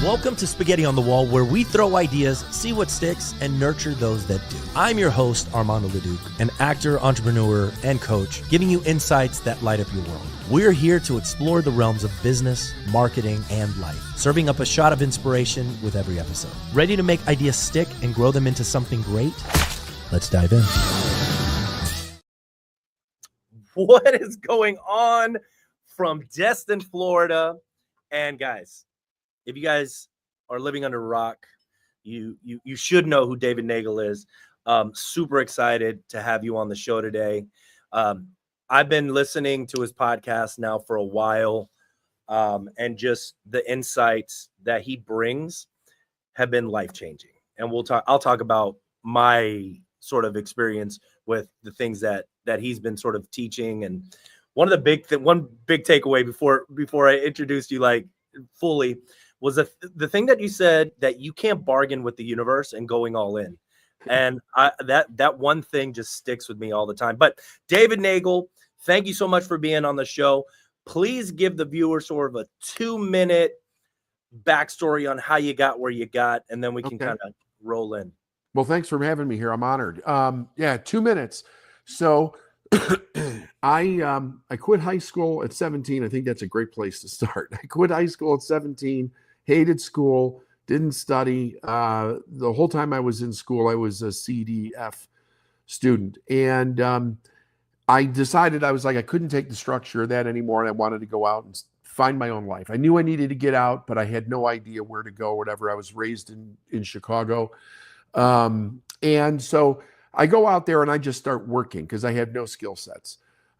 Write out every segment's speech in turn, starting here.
Welcome to Spaghetti on the Wall, where we throw ideas, see what sticks, and nurture those that do. I'm your host, Armando Leduc, an actor, entrepreneur, and coach, giving you insights that light up your world. We're here to explore the realms of business, marketing, and life, serving up a shot of inspiration with every episode. Ready to make ideas stick and grow them into something great? Let's dive in. What is going on from Destin, Florida? And guys, if you guys are living under a rock, you should know who David Neagle is. Super excited to have you on the show today. I've been listening to his podcast now for a while, and just the insights that he brings have been life-changing. And I'll talk about my sort of experience with the things that he's been sort of teaching. And one big takeaway before I introduced you like fully was the thing that you said, that you can't bargain with the universe and going all in. And that one thing just sticks with me all the time. But David Neagle, thank you so much for being on the show. Please give the viewer sort of a 2-minute backstory on how you got where you got, and then we can kind of roll in. Well, thanks for having me here. I'm honored. 2 minutes. So I quit high school at 17. I think that's a great place to start. I quit high school at 17. Hated school, didn't study. The whole time I was in school, I was a CDF student. And I decided, I couldn't take the structure of that anymore. And I wanted to go out and find my own life. I knew I needed to get out, but I had no idea where to go or whatever. I was raised in Chicago. And so I go out there and I just start working because I had no skill sets.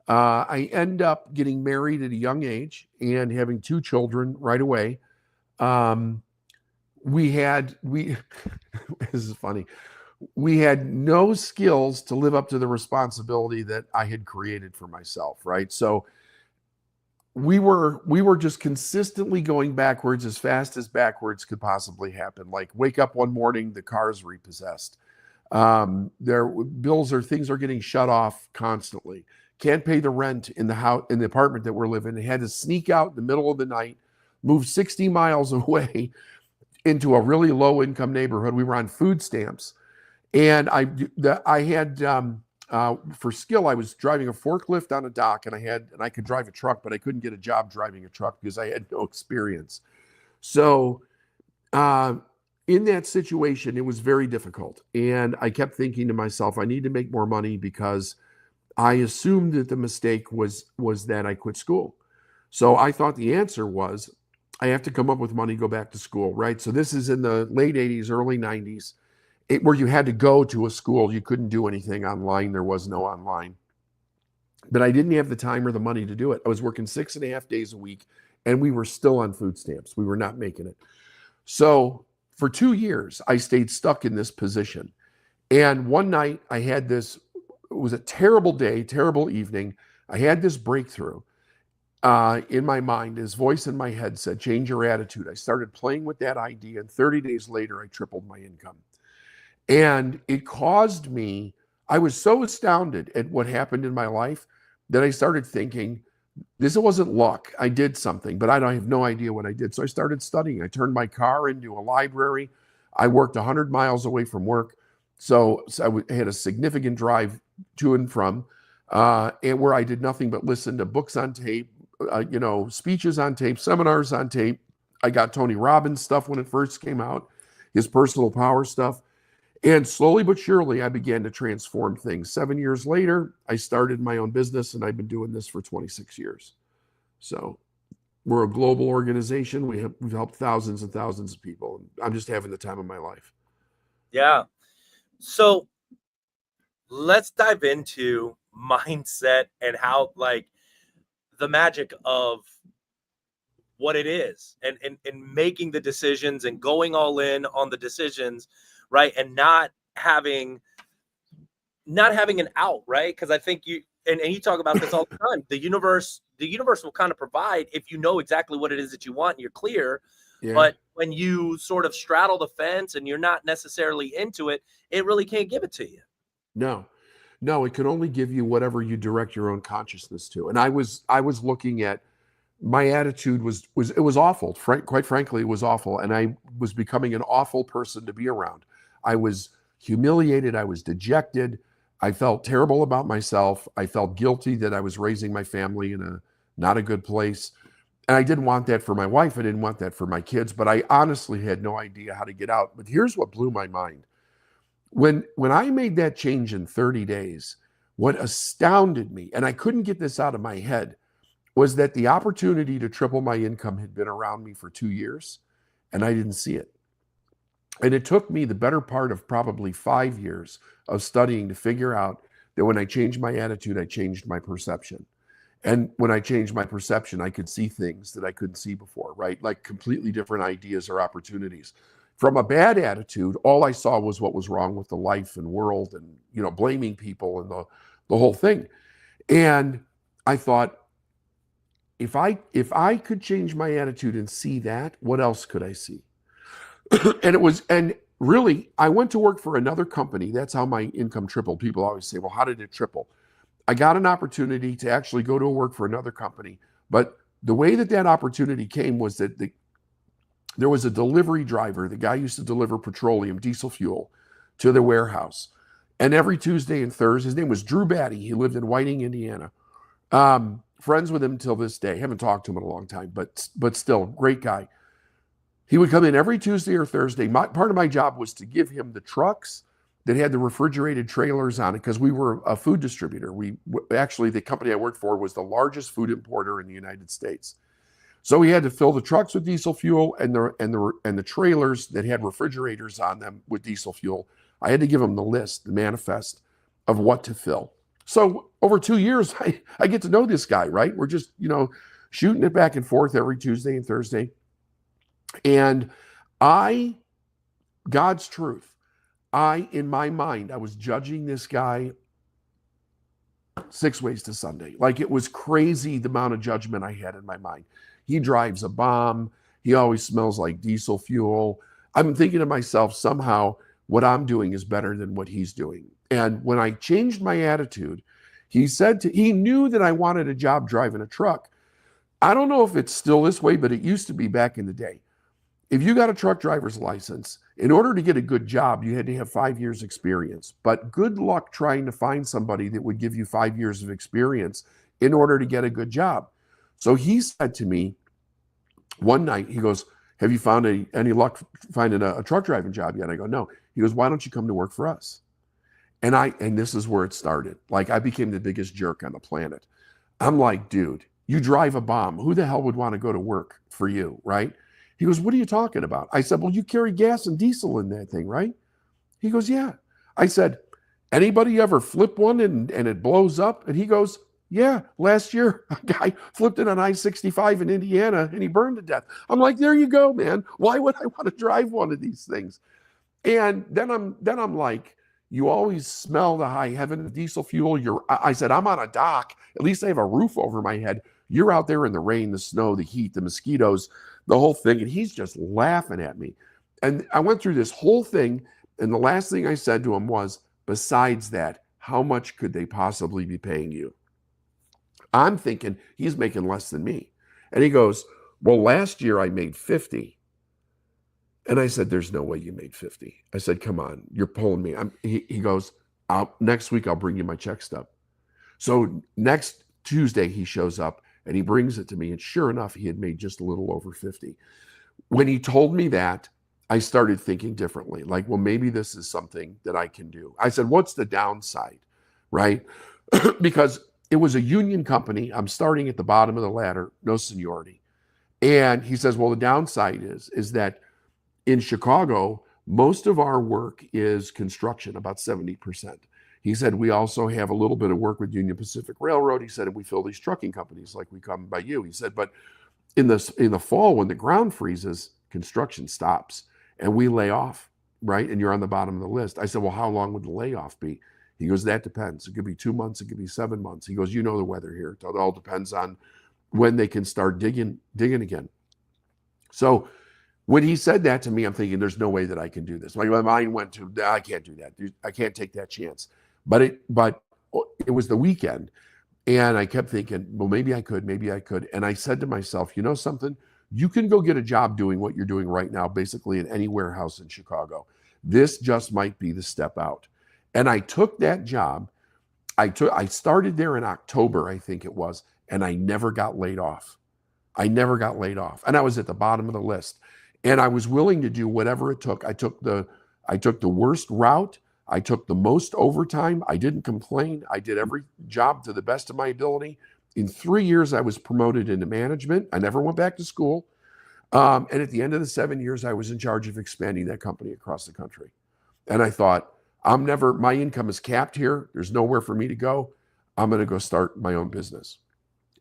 I end up getting married at a young age and having 2 children right away. This is funny. We had no skills to live up to the responsibility that I had created for myself. Right. So we were just consistently going backwards as fast as backwards could possibly happen. Like wake up one morning, the car's repossessed. Things are getting shut off constantly. Can't pay the rent in the apartment that we're living in. Had to sneak out in the middle of the night, move 60 miles away into a really low income neighborhood. We were on food stamps. And I had, for skill, I was driving a forklift on a dock, and I could drive a truck, but I couldn't get a job driving a truck because I had no experience. So, in that situation, it was very difficult. And I kept thinking to myself, I need to make more money, because I assumed that the mistake was that I quit school. So I thought the answer was, I have to come up with money, go back to school, right? So this is in the late 80s, early 90s, where you had to go to a school. You couldn't do anything online. There was no online. But I didn't have the time or the money to do it. I was working 6.5 days a week, and we were still on food stamps. We were not making it. So for 2 years, I stayed stuck in this position. And one night I had it was a terrible day, terrible evening. I had this breakthrough in my mind. His voice in my head said, change your attitude. I started playing with that idea, and 30 days later, I tripled my income. And it caused me, I was so astounded at what happened in my life that I started thinking, this wasn't luck. I did something, but I have no idea what I did. So I started studying. I turned my car into a library. I worked 100 miles away from work. So I had a significant drive to and from, and where I did nothing but listen to books on tape, speeches on tape, seminars on tape. I got Tony Robbins stuff when it first came out, his personal power stuff. And slowly but surely, I began to transform things. 7 years later, I started my own business, and I've been doing this for 26 years. So we're a global organization. We've helped thousands and thousands of people. I'm just having the time of my life. Yeah. So let's dive into mindset and how, the magic of what it is, and making the decisions and going all in on the decisions, right? And not having an out, right? Because I think you talk about this all the time. The universe will kind of provide if you know exactly what it is that you want and you're clear. Yeah. But when you sort of straddle the fence and you're not necessarily into it, it really can't give it to you. No, it can only give you whatever you direct your own consciousness to. And I was looking at my attitude was it was awful. Quite frankly, it was awful. And I was becoming an awful person to be around. I was humiliated. I was dejected. I felt terrible about myself. I felt guilty that I was raising my family in a not a good place. And I didn't want that for my wife. I didn't want that for my kids, but I honestly had no idea how to get out. But here's what blew my mind. When I made that change in 30 days, what astounded me, and I couldn't get this out of my head, was that the opportunity to triple my income had been around me for 2 years, and I didn't see it. And it took me the better part of probably 5 years of studying to figure out that when I changed my attitude, I changed my perception. And when I changed my perception, I could see things that I couldn't see before, right? Like completely different ideas or opportunities. From a bad attitude, all I saw was what was wrong with the life and world and, blaming people and the whole thing. And I thought, if I could change my attitude and see that, what else could I see? and really, I went to work for another company. That's how my income tripled. People always say, well, how did it triple? I got an opportunity to actually go to work for another company. But the way that opportunity came was that there was a delivery driver. The guy used to deliver petroleum, diesel fuel, to the warehouse. And every Tuesday and Thursday, his name was Drew Batty. He lived in Whiting, Indiana. Friends with him till this day. Haven't talked to him in a long time, but still, great guy. He would come in every Tuesday or Thursday. Part of my job was to give him the trucks that had the refrigerated trailers on it, because we were a food distributor. Actually, the company I worked for was the largest food importer in the United States. So we had to fill the trucks with diesel fuel and the trailers that had refrigerators on them with diesel fuel. I had to give him the list, the manifest of what to fill. So over 2 years, I get to know this guy, right? We're just, shooting it back and forth every Tuesday and Thursday. And God's truth, in my mind, I was judging this guy 6 ways to Sunday. Like, it was crazy the amount of judgment I had in my mind. He drives a bomb. He always smells like diesel fuel. I'm thinking to myself, somehow what I'm doing is better than what he's doing. And when I changed my attitude, he knew that I wanted a job driving a truck. I don't know if it's still this way, but it used to be back in the day. If you got a truck driver's license, in order to get a good job, you had to have 5 years experience. But good luck trying to find somebody that would give you 5 years of experience in order to get a good job. So he said to me one night, he goes, have you found any luck finding a truck driving job yet? I go, no. He goes, why don't you come to work for us? And this is where it started. Like, I became the biggest jerk on the planet. I'm like, dude, you drive a bomb. Who the hell would want to go to work for you, right? He goes, what are you talking about? I said, well, you carry gas and diesel in that thing, right? He goes, yeah. I said, anybody ever flip one and it blows up? And he goes, yeah, last year a guy flipped it on I-65 in Indiana and he burned to death. I'm like, there you go, man. Why would I want to drive one of these things? And then I'm like, you always smell the high heaven of diesel fuel. I said, I'm on a dock. At least I have a roof over my head. You're out there in the rain, the snow, the heat, the mosquitoes, the whole thing. And he's just laughing at me. And I went through this whole thing. And the last thing I said to him was, besides that, how much could they possibly be paying you? I'm thinking he's making less than me. And he goes, well, last year I made 50. And I said, there's no way you made 50. I said, come on, you're pulling me. He goes, next week I'll bring you my check stub. So next Tuesday he shows up and he brings it to me. And sure enough, he had made just a little over 50. When he told me that, I started thinking differently. Like, well, maybe this is something that I can do. I said, what's the downside, right? Because it was a union company. I'm starting at the bottom of the ladder, no seniority. And he says, well, the downside is that in Chicago, most of our work is construction, about 70%. He said, we also have a little bit of work with Union Pacific Railroad. He said, and we fill these trucking companies like we come by you. He said, but in the fall, when the ground freezes, construction stops and we lay off, right? And you're on the bottom of the list. I said, well, how long would the layoff be? He goes, that depends. It could be 2 months. It could be 7 months. He goes, you know the weather here. It all depends on when they can start digging again. So when he said that to me, I'm thinking, there's no way that I can do this. Like, my mind went to, I can't do that. I can't take that chance. But it was the weekend. And I kept thinking, well, maybe I could, maybe I could. And I said to myself, you know something? You can go get a job doing what you're doing right now, basically in any warehouse in Chicago. This just might be the step out. And I took that job. I started there in October, I think it was, and I never got laid off. I never got laid off. And I was at the bottom of the list. And I was willing to do whatever it took. I took the worst route. I took the most overtime. I didn't complain. I did every job to the best of my ability. In 3 years, I was promoted into management. I never went back to school. And at the end of the 7 years, I was in charge of expanding that company across the country. And I thought, my income is capped here. There's nowhere for me to go. I'm going to go start my own business.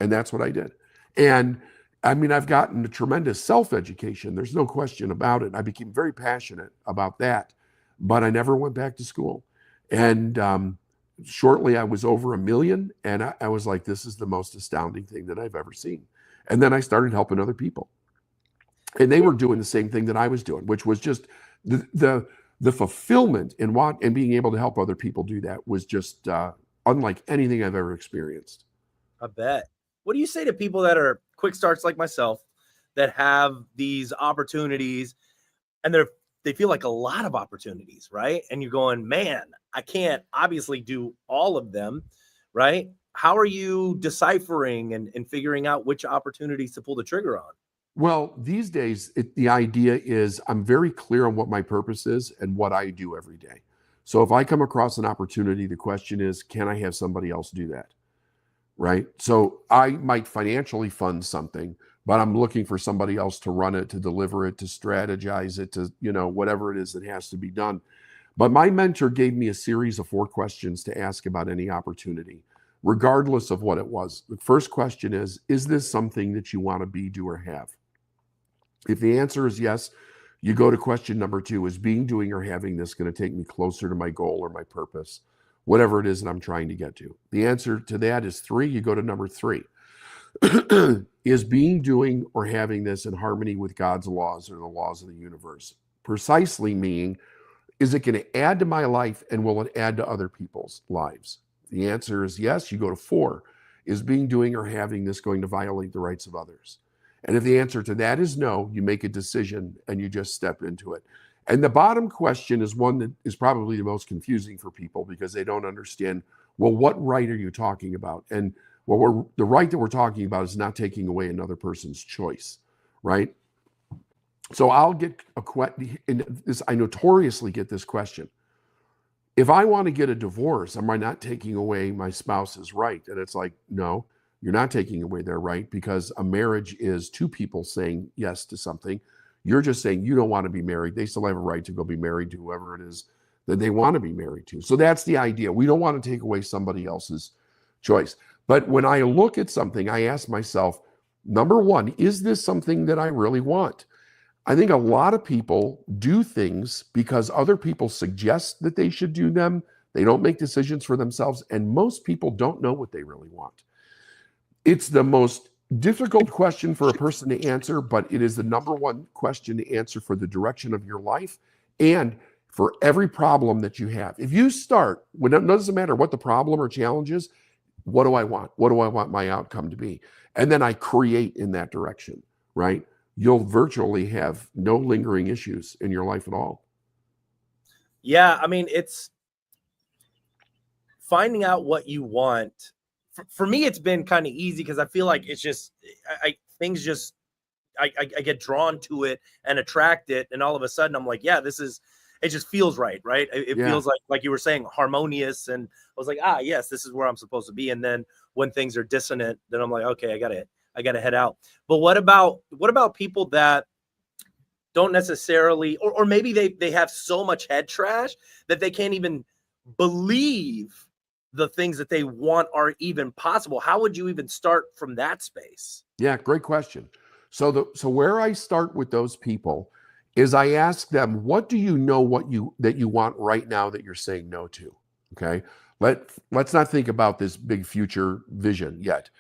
And that's what I did. And I mean, I've gotten a tremendous self-education. There's no question about it. I became very passionate about that, but I never went back to school. And shortly, I was over $1 million. And I was like, this is the most astounding thing that I've ever seen. And then I started helping other people. And they were doing the same thing that I was doing, which was just the fulfillment in and being able to help other people do that was just unlike anything I've ever experienced. I bet. What do you say to people that are quick starts like myself that have these opportunities and they feel like a lot of opportunities, right? And you're going, man, I can't obviously do all of them, right? How are you deciphering and figuring out which opportunities to pull the trigger on? Well, these days, the idea is I'm very clear on what my purpose is and what I do every day. So if I come across an opportunity, the question is, can I have somebody else do that? Right? So I might financially fund something, but I'm looking for somebody else to run it, to deliver it, to strategize it, to, whatever it is that has to be done. But my mentor gave me a series of 4 questions to ask about any opportunity, regardless of what it was. The first question is this something that you want to be, do, or have? If the answer is yes, you go to question number 2, is being, doing, or having this going to take me closer to my goal or my purpose? Whatever it is that I'm trying to get to. The answer to that is 3. You go to number 3. Is being, doing, or having this in harmony with God's laws or the laws of the universe? Precisely meaning, is it going to add to my life and will it add to other people's lives? The answer is yes. You go to 4. Is being, doing, or having this going to violate the rights of others? And if the answer to that is no, you make a decision and you just step into it. And the bottom question is one that is probably the most confusing for people because they don't understand, well, what right are you talking about? And the right that we're talking about is not taking away another person's choice, right? So I'll get I notoriously get this question. If I want to get a divorce, am I not taking away my spouse's right? And it's like, no, you're not taking away their right because a marriage is 2 people saying yes to something. You're just saying you don't want to be married. They still have a right to go be married to whoever it is that they want to be married to. So that's the idea. We don't want to take away somebody else's choice. But when I look at something, I ask myself, number 1, is this something that I really want? I think a lot of people do things because other people suggest that they should do them. They don't make decisions for themselves. And most people don't know what they really want. It's the most difficult question for a person to answer, but it is the number 1 question to answer for the direction of your life and for every problem that you have. If you start, when it doesn't matter what the problem or challenge is, what do I want? What do I want my outcome to be? And then I create in that direction, right? You'll virtually have no lingering issues in your life at all. Yeah, I mean, it's finding out what you want. For me, it's been kind of easy because I feel like it's just I get drawn to it and attract it, and all of a sudden I'm like, yeah, it just feels right? It feels like you were saying, harmonious, and I was like, yes, this is where I'm supposed to be. And then when things are dissonant, then I'm like, okay, I gotta head out. But what about people that don't necessarily, or maybe they have so much head trash that they can't even believe the things that they want are even possible? How would you even start from that space? Yeah, great question. So where I start with those people is I ask them, what do you know that you want right now that you're saying no to? Okay. Let's not think about this big future vision yet.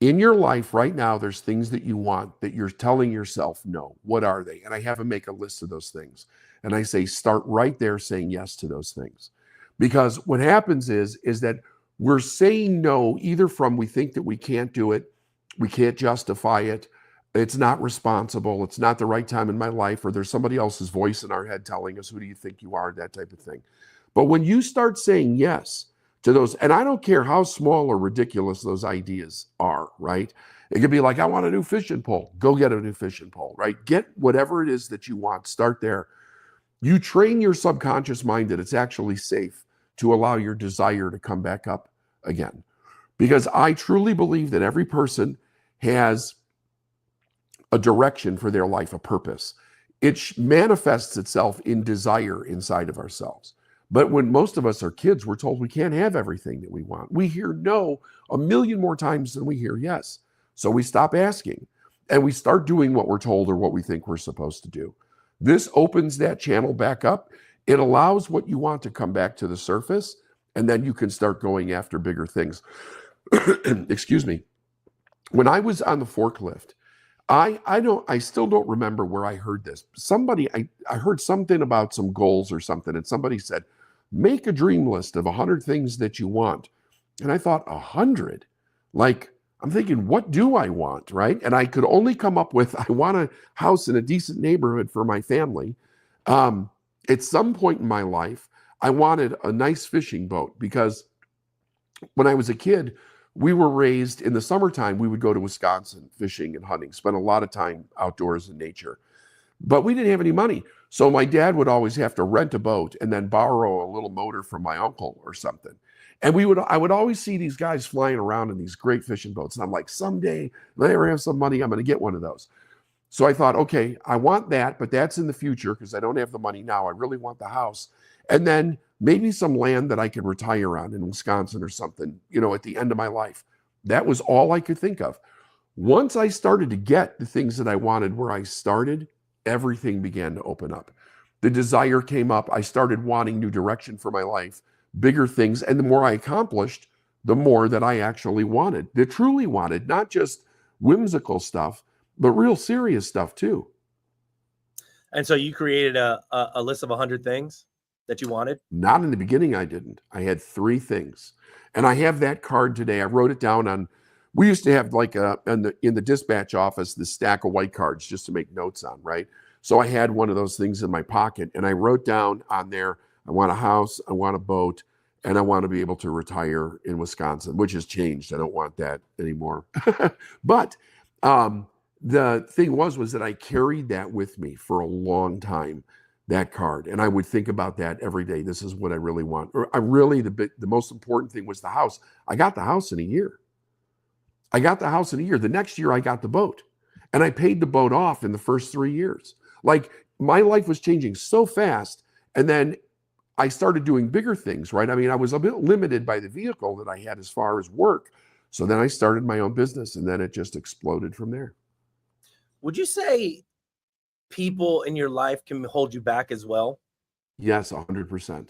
In your life right now, there's things that you want that you're telling yourself no. What are they? And I have them make a list of those things. And I say, start right there saying yes to those things. Because what happens is that we're saying no either from we think that we can't do it, we can't justify it, it's not responsible, it's not the right time in my life, or there's somebody else's voice in our head telling us, who do you think you are, that type of thing. But when you start saying yes to those, and I don't care how small or ridiculous those ideas are, right? It could be like, I want a new fishing pole. Go get a new fishing pole, right? Get whatever it is that you want. Start there. You train your subconscious mind that it's actually safe to allow your desire to come back up again. Because I truly believe that every person has a direction for their life, a purpose. It manifests itself in desire inside of ourselves. But when most of us are kids, we're told we can't have everything that we want. We hear no a million more times than we hear yes. So we stop asking and we start doing what we're told or what we think we're supposed to do. This opens that channel back up. It allows what you want to come back to the surface, and then you can start going after bigger things. Excuse me. When I was on the forklift, I still don't remember where I heard this. I heard something about some goals or something, and somebody said, make a dream list of 100 things that you want. And I thought, 100? Like, I'm thinking, what do I want, right? And I could only come up with, I want a house in a decent neighborhood for my family. At some point in my life, I wanted a nice fishing boat, because when I was a kid, we were raised in the summertime, we would go to Wisconsin fishing and hunting, spend a lot of time outdoors in nature. But we didn't have any money. So my dad would always have to rent a boat and then borrow a little motor from my uncle or something. And I would always see these guys flying around in these great fishing boats. And I'm like, someday, when I ever have some money, I'm going to get one of those. So I thought, okay, I want that, but that's in the future because I don't have the money now. I really want the house. And then maybe some land that I could retire on in Wisconsin or something, at the end of my life. That was all I could think of. Once I started to get the things that I wanted where I started, everything began to open up. The desire came up. I started wanting new direction for my life, bigger things. And the more I accomplished, the more that I actually wanted, that truly wanted, not just whimsical stuff, but real serious stuff too. And so you created a list of 100 things that you wanted? Not in the beginning, I didn't. I had 3 things. And I have that card today. I wrote it down on, we used to have like in the dispatch office, this stack of white cards just to make notes on, right? So I had one of those things in my pocket, and I wrote down on there, I want a house, I want a boat, and I want to be able to retire in Wisconsin, which has changed. I don't want that anymore. But the thing was that I carried that with me for a long time, that card. And I would think about that every day. This is what I really want. Or the most important thing was the house. I got the house in a year. The next year I got the boat, and I paid the boat off in the first 3 years. Like, my life was changing so fast. And then I started doing bigger things, right? I mean, I was a bit limited by the vehicle that I had as far as work. So then I started my own business, and then it just exploded from there. Would you say people in your life can hold you back as well? Yes, 100%.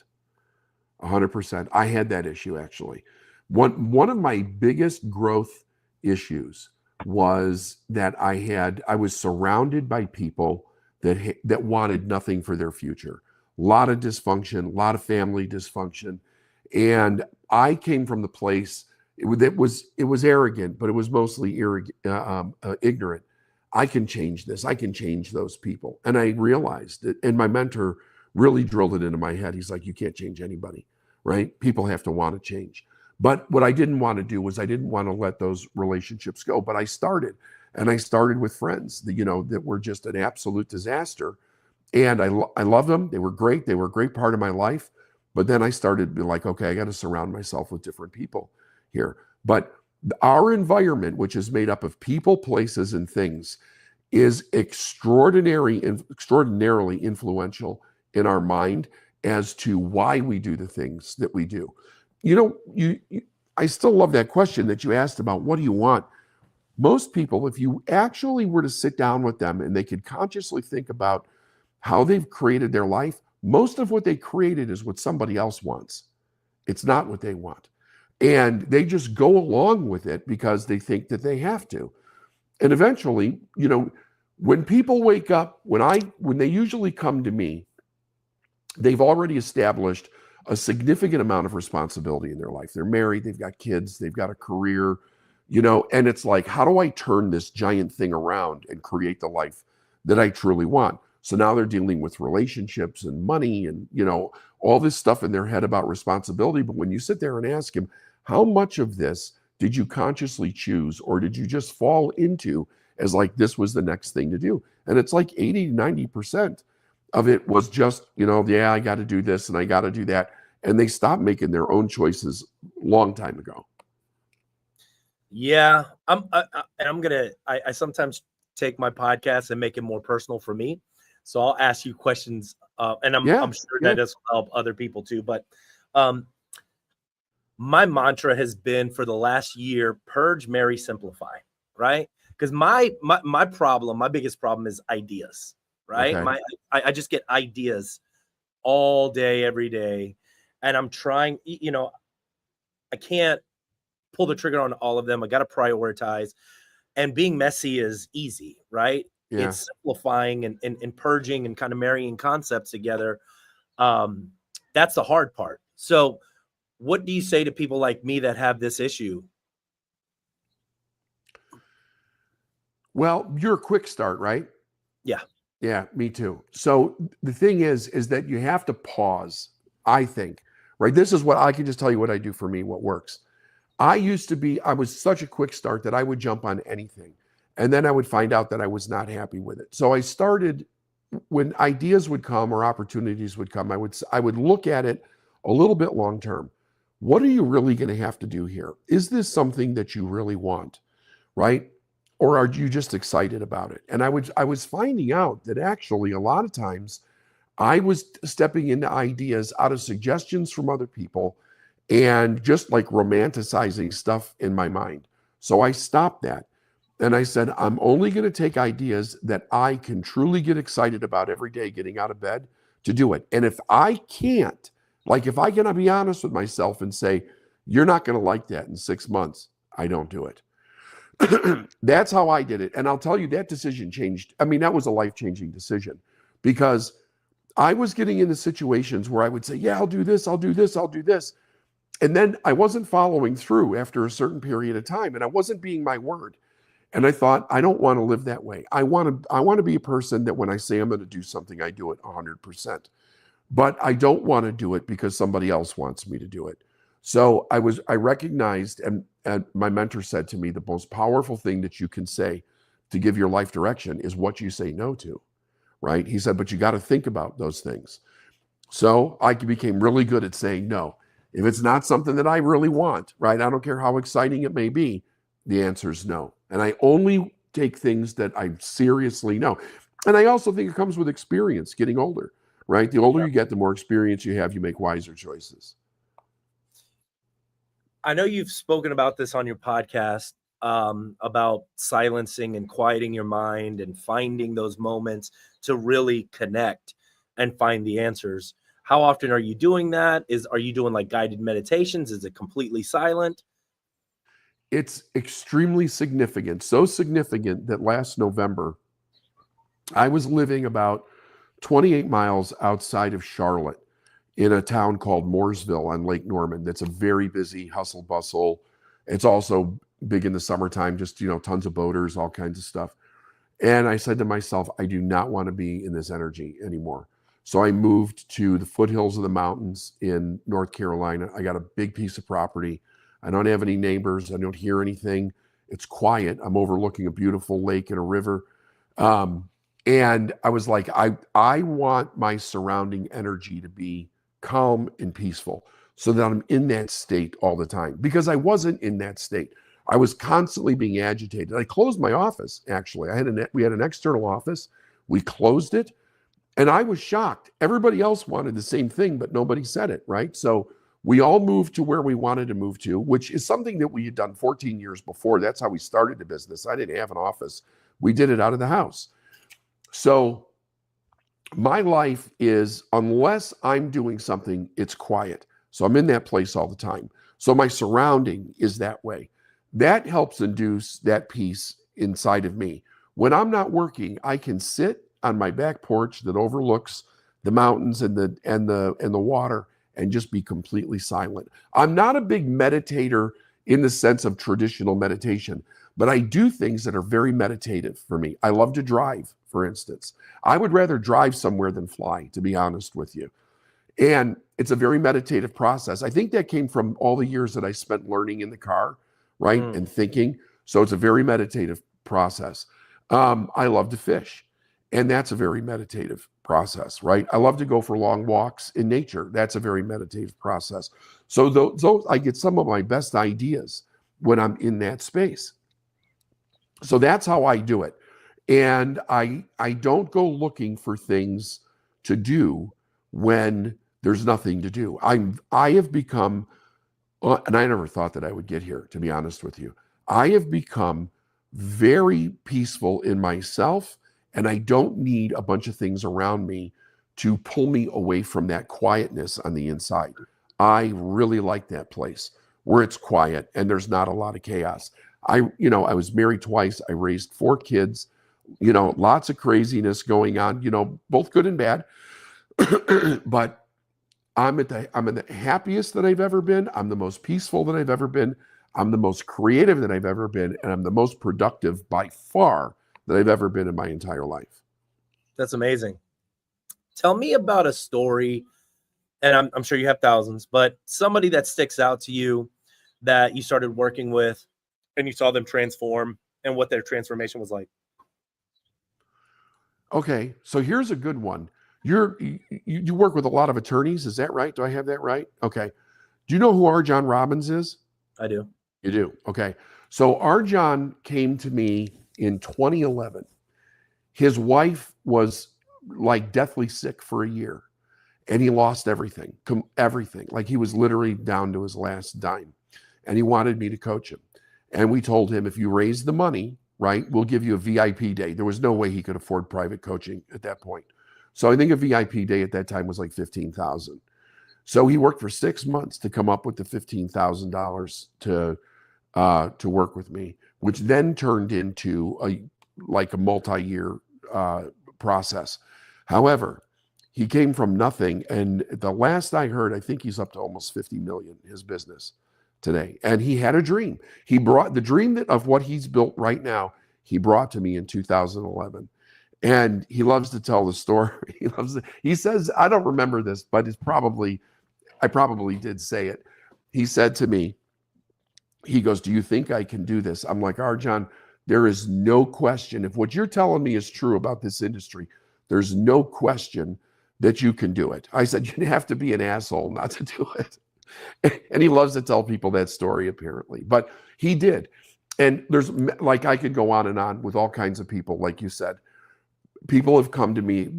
100%. I had that issue, actually. One of my biggest growth issues was that I was surrounded by people that wanted nothing for their future. A lot of dysfunction, a lot of family dysfunction. And I came from the place, it was arrogant, but it was mostly ignorant. I can change this. I can change those people. And I realized that, and my mentor really drilled it into my head. He's like, you can't change anybody, right? People have to want to change. But what I didn't want to do was I didn't want to let those relationships go. But I started with friends that were just an absolute disaster. And I love them. They were great. They were a great part of my life. But then I started to be like, okay, I got to surround myself with different people here. But our environment, which is made up of people, places, and things, is extraordinarily influential in our mind as to why we do the things that we do. I still love that question that you asked about, what do you want? Most people, if you actually were to sit down with them and they could consciously think about how they've created their life, most of what they created is what somebody else wants. It's not what they want. And they just go along with it because they think that they have to. And eventually, when people wake up, when they usually come to me, they've already established a significant amount of responsibility in their life. They're married, they've got kids, they've got a career, and it's like, how do I turn this giant thing around and create the life that I truly want? So now they're dealing with relationships and money and, all this stuff in their head about responsibility. But when you sit there and ask him, how much of this did you consciously choose, or did you just fall into as like this was the next thing to do? And it's like 80 to 90% of it was just, yeah, I got to do this and I got to do that. And they stopped making their own choices long time ago. Yeah. I sometimes take my podcast and make it more personal for me. So I'll ask you questions, and I'm sure that does help other people too. But my mantra has been for the last year: purge, marry, simplify. Right? Because my problem, my biggest problem is ideas. Right? Okay. I just get ideas all day, every day, and I'm trying. I can't pull the trigger on all of them. I got to prioritize, and being messy is easy, right? Yeah. It's simplifying and purging and kind of marrying concepts together. That's the hard part. So what do you say to people like me that have this issue? Well, you're a quick start, right? Yeah. Yeah, me too. So the thing is that you have to pause, I think, right? This is what I can just tell you what I do for me, what works. I was such a quick start that I would jump on anything. And then I would find out that I was not happy with it. So I started, when ideas would come or opportunities would come, I would look at it a little bit long term. What are you really going to have to do here? Is this something that you really want, right? Or are you just excited about it? And I was finding out that actually a lot of times I was stepping into ideas out of suggestions from other people and just like romanticizing stuff in my mind. So I stopped that. And I said, I'm only going to take ideas that I can truly get excited about every day getting out of bed to do it. And if I can't, like if I cannot be honest with myself and say, you're not going to like that in 6 months, I don't do it. That's how I did it. And I'll tell you, that decision changed. I mean, that was a life-changing decision because I was getting into situations where I would say, yeah, I'll do this, I'll do this, I'll do this. And then I wasn't following through after a certain period of time, and I wasn't being my word. And I thought, I don't want to live that way. I want to be a person that when I say I'm going to do something, I do it 100%. But I don't want to do it because somebody else wants me to do it. So I recognized, and my mentor said to me, the most powerful thing that you can say to give your life direction is what you say no to, right? He said, but you got to think about those things. So I became really good at saying no. If it's not something that I really want, right? I don't care how exciting it may be, the answer is no. And I only take things that I seriously know. And I also think it comes with experience, getting older, right? The older you get, the more experience you have, you make wiser choices. I know you've spoken about this on your podcast, about silencing and quieting your mind and finding those moments to really connect and find the answers. How often are you doing that? Are you doing like guided meditations? Is it completely silent? It's extremely significant. So significant that last November, I was living about 28 miles outside of Charlotte in a town called Mooresville on Lake Norman. That's a very busy hustle bustle. It's also big in the summertime, just, tons of boaters, all kinds of stuff. And I said to myself, I do not want to be in this energy anymore. So I moved to the foothills of the mountains in North Carolina. I got a big piece of property. I don't have any neighbors. I don't hear anything. It's quiet. I'm overlooking a beautiful lake and a river. And I was like, I want my surrounding energy to be calm and peaceful so that I'm in that state all the time, because I wasn't in that state. I was constantly being agitated. I closed my office, actually. We had an external office. We closed it. And I was shocked. Everybody else wanted the same thing, but nobody said it, right? So we all moved to where we wanted to move to, which is something that we had done 14 years before. That's how we started the business. I didn't have an office. We did it out of the house. So my life is, unless I'm doing something, it's quiet. So I'm in that place all the time. So my surrounding is that way. That helps induce that peace inside of me. When I'm not working, I can sit on my back porch that overlooks the mountains and the water, and just be completely silent. I'm not a big meditator in the sense of traditional meditation, but I do things that are very meditative for me. I love to drive, for instance. I would rather drive somewhere than fly, to be honest with you. And it's a very meditative process. I think that came from all the years that I spent learning in the car, right? And thinking. So it's a very meditative process. I love to fish, and that's a very meditative process, right? I love to go for long walks in nature. That's a very meditative process. So those I get some of my best ideas when I'm in that space. So that's how I do it. And I don't go looking for things to do when there's nothing to do. I have become, and I never thought that I would get here, to be honest with you. I have become very peaceful in myself, and I don't need a bunch of things around me to pull me away from that quietness on the inside. I really like that place where it's quiet and there's not a lot of chaos. I was married twice. I raised 4 kids, lots of craziness going on, both good and bad. But I'm at the happiest that I've ever been. I'm the most peaceful that I've ever been. I'm the most creative that I've ever been. And I'm the most productive by far that I've ever been in my entire life. That's amazing. Tell me about a story, and I'm sure you have thousands, but somebody that sticks out to you that you started working with and you saw them transform and what their transformation was like. Okay, so here's a good one. You work with a lot of attorneys, is that right? Do I have that right? Okay. Do you know who R. John Robbins is? I do. You do? Okay. So R. John came to me in 2011. His wife was like deathly sick for a year, and he lost everything. Like he was literally down to his last dime, and he wanted me to coach him. And we told him, if you raise the money, right, we'll give you a VIP day. There was no way he could afford private coaching at that point. So I think a VIP day at that time was like $15,000. So he worked for 6 months to come up with the $15,000 to work with me, which then turned into a multi-year process. However, he came from nothing, and the last I heard, I think he's up to almost 50 million, his business today. And he had a dream. He brought the dream of what he's built right now, he brought to me in 2011. And he loves to tell the story. He says, I don't remember this, but I probably did say it. He said to me, he goes, do you think I can do this? I'm like, Arjan, there is no question. If what you're telling me is true about this industry, there's no question that you can do it. I said, you'd have to be an asshole not to do it. And he loves to tell people that story, apparently. But he did. And there's, I could go on and on with all kinds of people, like you said. People have come to me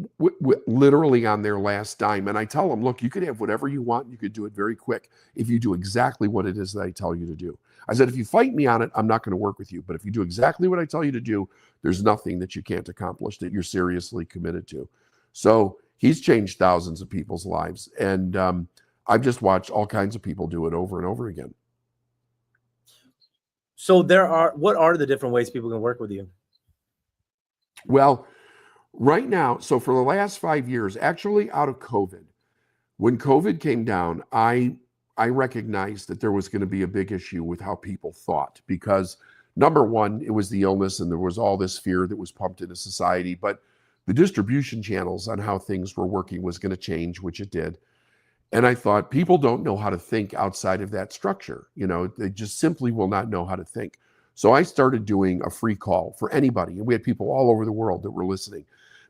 literally on their last dime. And I tell them, look, you could have whatever you want. You could do it very quick if you do exactly what it is that I tell you to do. I said, if you fight me on it, I'm not going to work with you. But if you do exactly what I tell you to do, there's nothing that you can't accomplish that you're seriously committed to. So he's changed thousands of people's lives. And I've just watched all kinds of people do it over and over again. So what are the different ways people can work with you? Well, right now, so for the last 5 years, actually out of COVID, when COVID came down, I recognized that there was going to be a big issue with how people thought, because number one, it was the illness and there was all this fear that was pumped into society, but the distribution channels on how things were working was going to change, which it did. And I thought, people don't know how to think outside of that structure. They just simply will not know how to think. So I started doing a free call for anybody. And we had people all over the world that were listening.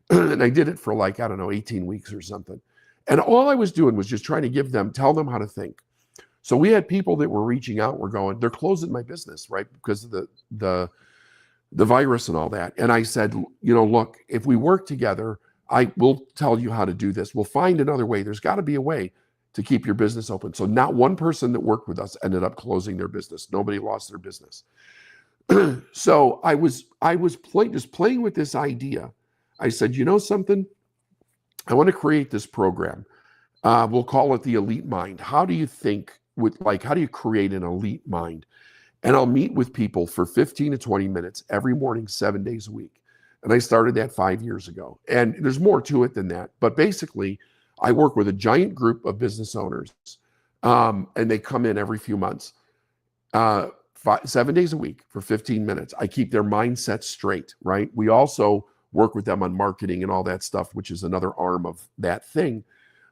And I did it for 18 weeks or something. And all I was doing was just trying to tell them how to think. So we had people that were reaching out, were going, they're closing my business, right? Because of the virus and all that. And I said, look, if we work together, I will tell you how to do this. We'll find another way. There's got to be a way to keep your business open. So not one person that worked with us ended up closing their business. Nobody lost their business. So I was just playing with this idea. I said, you know something? I want to create this program. We'll call it the Elite Mind. How do you think how do you create an elite mind? And I'll meet with people for 15 to 20 minutes every morning, 7 days a week. And I started that 5 years ago. And there's more to it than that. But basically, I work with a giant group of business owners, and they come in every few months, 7 days a week for 15 minutes. I keep their mindset straight, right? We also work with them on marketing and all that stuff, which is another arm of that thing.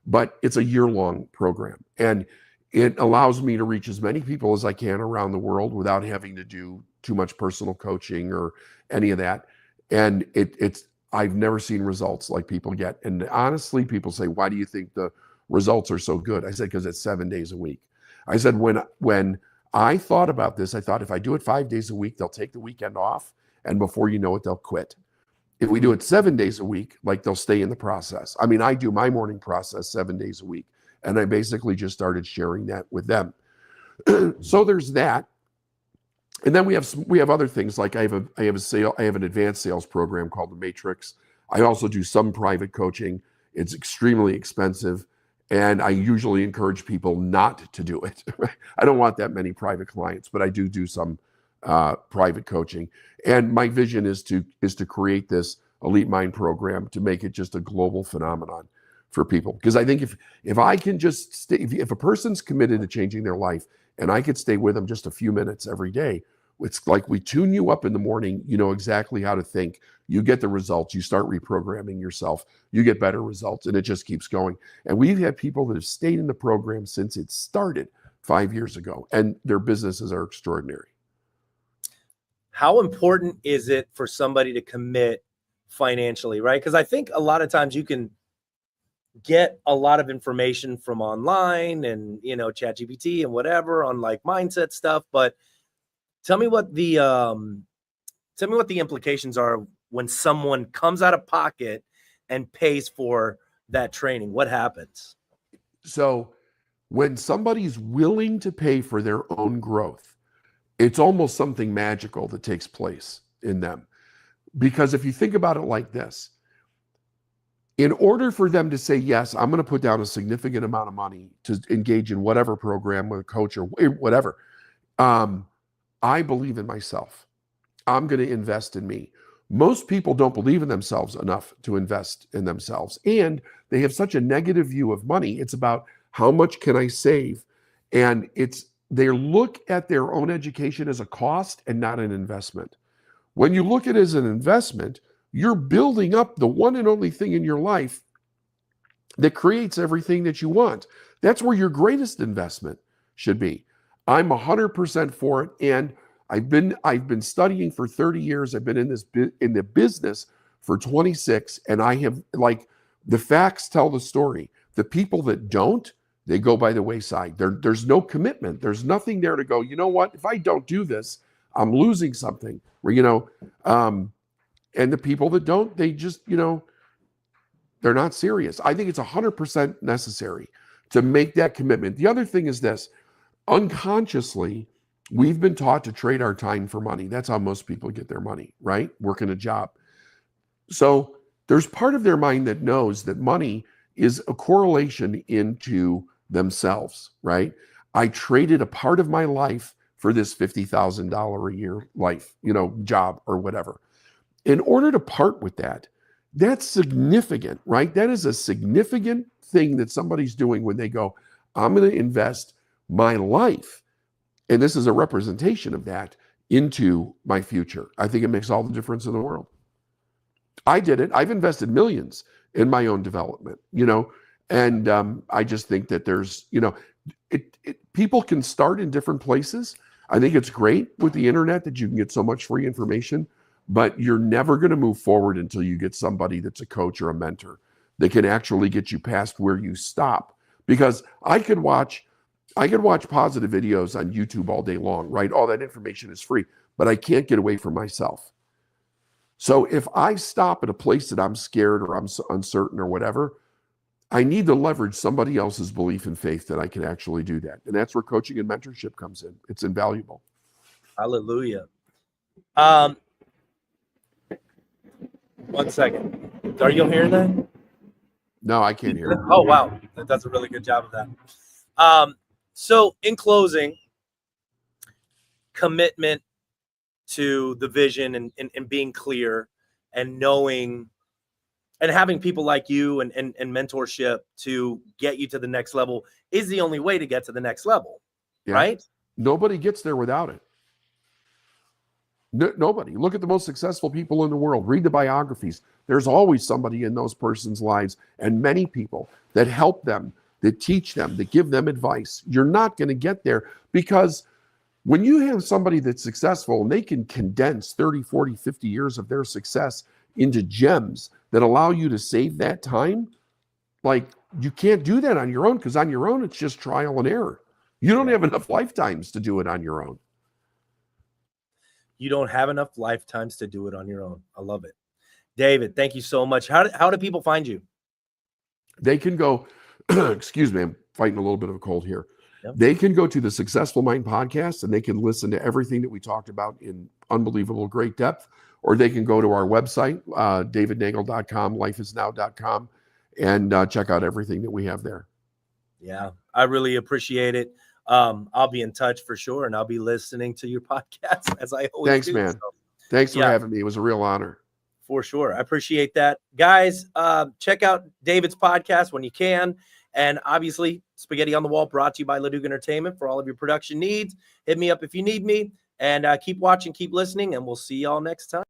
But it's a year-long program, and it allows me to reach as many people as I can around the world without having to do too much personal coaching or any of that. And I've never seen results like people get. And honestly, people say, why do you think the results are so good? I said, because it's 7 days a week. I said, when I thought about this, I thought if I do it 5 days a week, they'll take the weekend off. And before you know it, they'll quit. If we do it 7 days a week, like they'll stay in the process. I mean, I do my morning process 7 days a week. And I basically just started sharing that with them. So there's that. And then we have other things, like I have an advanced sales program called the Matrix. I also do some private coaching. It's extremely expensive, and I usually encourage people not to do it. I don't want that many private clients, but I do some private coaching. And my vision is to create this Elite Mind program to make it just a global phenomenon for people. Because I think if I can just stay, if a person's committed to changing their life, and I could stay with them just a few minutes every day, it's like we tune you up in the morning, you know exactly how to think, you get the results, you start reprogramming yourself, you get better results, and it just keeps going. And we've had people that have stayed in the program since it started 5 years ago, and their businesses are extraordinary. How important is it for somebody to commit financially, right? Because I think a lot of times you can get a lot of information from online and, ChatGPT and whatever on like mindset stuff, but tell me what the implications are when someone comes out of pocket and pays for that training. What happens? So when somebody's willing to pay for their own growth, it's almost something magical that takes place in them. Because if you think about it like this, in order for them to say, yes, I'm going to put down a significant amount of money to engage in whatever program with a coach or whatever, I believe in myself. I'm going to invest in me. Most people don't believe in themselves enough to invest in themselves. And they have such a negative view of money. It's about how much can I save? And they look at their own education as a cost and not an investment. When you look at it as an investment, you're building up the one and only thing in your life that creates everything that you want. That's where your greatest investment should be. I'm 100% for it. And I've been studying for 30 years. I've been in the business for 26, and I have, like, the facts tell the story. The people that don't, they go by the wayside. There's no commitment. There's nothing there to go, you know what? If I don't do this, I'm losing something. And the people that don't, they just, they're not serious. I think it's 100% necessary to make that commitment. The other thing is this: unconsciously, we've been taught to trade our time for money. That's how most people get their money, right? Working a job. So there's part of their mind that knows that money is a correlation into themselves, right? I traded a part of my life for this $50,000 a year life, job or whatever. In order to part with that, that's significant, right? That is a significant thing that somebody's doing when they go, I'm going to invest my life, and this is a representation of that, into my future. I think it makes all the difference in the world. I did it. I've invested millions in my own development, and I just think that there's, people can start in different places. I think it's great with the internet that you can get so much free information, but you're never going to move forward until you get somebody that's a coach or a mentor that can actually get you past where you stop. Because I could watch positive videos on YouTube all day long, right? All that information is free, but I can't get away from myself. So if I stop at a place that I'm scared or I'm uncertain or whatever, I need to leverage somebody else's belief and faith that I can actually do that. And that's where coaching and mentorship comes in. It's invaluable. Hallelujah. 1 second. Are you hearing that? No, I can't hear it. Oh, wow. That does a really good job of that. So in closing, commitment to the vision and being clear and knowing And having people like you and mentorship to get you to the next level is the only way to get to the next level, right? Nobody gets there without it. Nobody. Look at the most successful people in the world. Read the biographies. There's always somebody in those persons' lives, and many people that help them, that teach them, that give them advice. You're not going to get there, because when you have somebody that's successful and they can condense 30, 40, 50 years of their success into gems that allow you to save that time, like, you can't do that on your own, because on your own, it's just trial and error. You don't have enough lifetimes to do it on your own. You don't have enough lifetimes to do it on your own. I love it. David, thank you so much. How do people find you? They can go, excuse me, I'm fighting a little bit of a cold here. Yep. They can go to the Successful Mind podcast and they can listen to everything that we talked about in unbelievable great depth, or they can go to our website, davidneagle.com, lifeisnow.com, and check out everything that we have there. Yeah, I really appreciate it. I'll be in touch for sure, and I'll be listening to your podcast as I always Thanks, do. man. So, thanks for having me. It was a real honor. For sure. I appreciate that. Guys, check out David's podcast when you can. And obviously, Spaghetti on the Wall brought to you by Leduc Entertainment for all of your production needs. Hit me up if you need me. And keep watching, keep listening, and we'll see y'all next time.